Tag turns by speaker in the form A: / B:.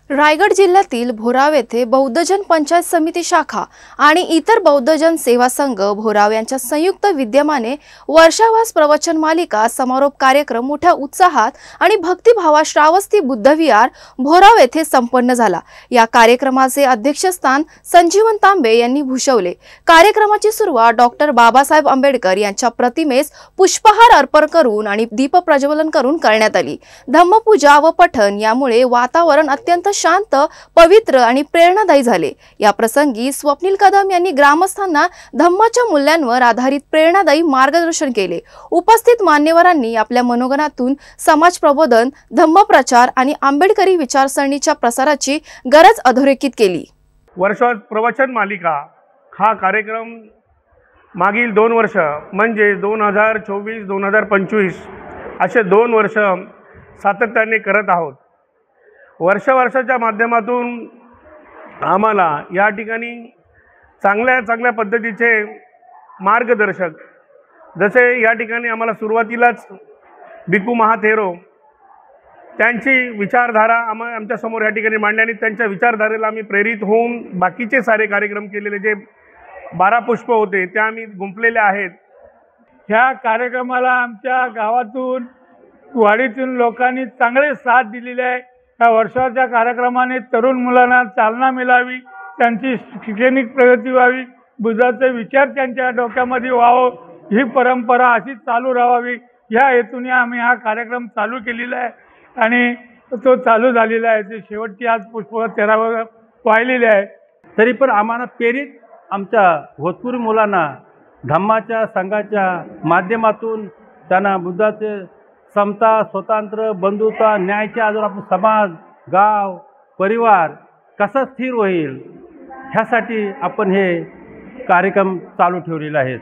A: रायगड जिल्ह्यातील भोराव येथे बौद्धजन पंचायत समिती शाखा आणि इतर बौद्धजन सेवा संघ भोराव यांच्या संयुक्त विद्यमाने वर्षावास प्रवचन मालिका समारोप कार्यक्रम मोठ्या उत्साहात आणि भक्तिभावा श्रावस्ती बुद्ध विहार भोराव येथे संपन्न झाला। या कार्यक्रमाचे अध्यक्षस्थान संजीवन तांबे यांनी भूषवले। कार्यक्रमाची सुरुवात डॉक्टर बाबासाहेब आंबेडकर यांच्या प्रतिमेस पुष्पहार अर्पण करून आणि दीप प्रज्वलन करून करण्यात आली। धम्मपूजा व पठण यामुळे वातावरण अत्यंत शांत, पवित्र आणि प्रेरणादायी झाले। या प्रसंगी स्वप्नील कदम यांनी ग्रामस्थांना धम्माच्या मूल्यांवर आधारित प्रेरणादायी मार्गदर्शन केले। उपस्थित मान्यवरांनी आपल्या मनोगतातून समाज प्रबोधन, धम्मप्रचार आणि आंबेडकरी विचारसरणीच्या प्रसाराची गरज अधोरेखित केली।
B: वर्षावास प्रवचन मालिका हा कार्यक्रम मागील 2 वर्ष म्हणजे 2024-2025 असे 2 वर्ष सातत्याने करत आहोत। वर्षाच्या माध्यमातून आम्हाला या ठिकाणी चांगल्या पद्धतीचे मार्गदर्शक, जसे या ठिकाणी आम्हाला सुरुवातीलाच भिक्खू महाथेरो त्यांची विचारधारा आमच्या समोर या ठिकाणी मांडली आणि त्यांच्या विचारधारेला आम्ही प्रेरित होऊन बाकीचे सारे कार्यक्रम केलेले जे 12 पुष्प होते ते आम्ही गुंफलेले आहेत।
C: ह्या कार्यक्रमाला आमच्या गावातून वाडीतून लोकांनी चांगले साथ दिलेली आहे। या वर्षाच्या कार्यक्रमाने तरुण मुलांना चालना मिळावी, त्यांची शैक्षणिक प्रगती व्हावी, बुद्धाचे विचार त्यांच्या डोक्यामध्ये व्हावं, ही परंपरा अशीच चालू राहावी या हेतूने आम्ही हा कार्यक्रम चालू केलेला आहे आणि तो चालू झालेला आहे। ते शेवटची आज पुष्प 13 वाहिलेले आहे।
D: तरी पण आम्हाला प्रेरित आमच्या भोजपुरी मुलांना धम्माच्या संघाच्या माध्यमातून त्यांना बुद्धाचे समता, स्वतंत्र, बंधुता, न्यायाच्या आधारावर आपण समाज, गाव, परिवार कसा स्थिर होईल ह्यासाठी आपण हे कार्यक्रम चालू ठेवलेले आहेत।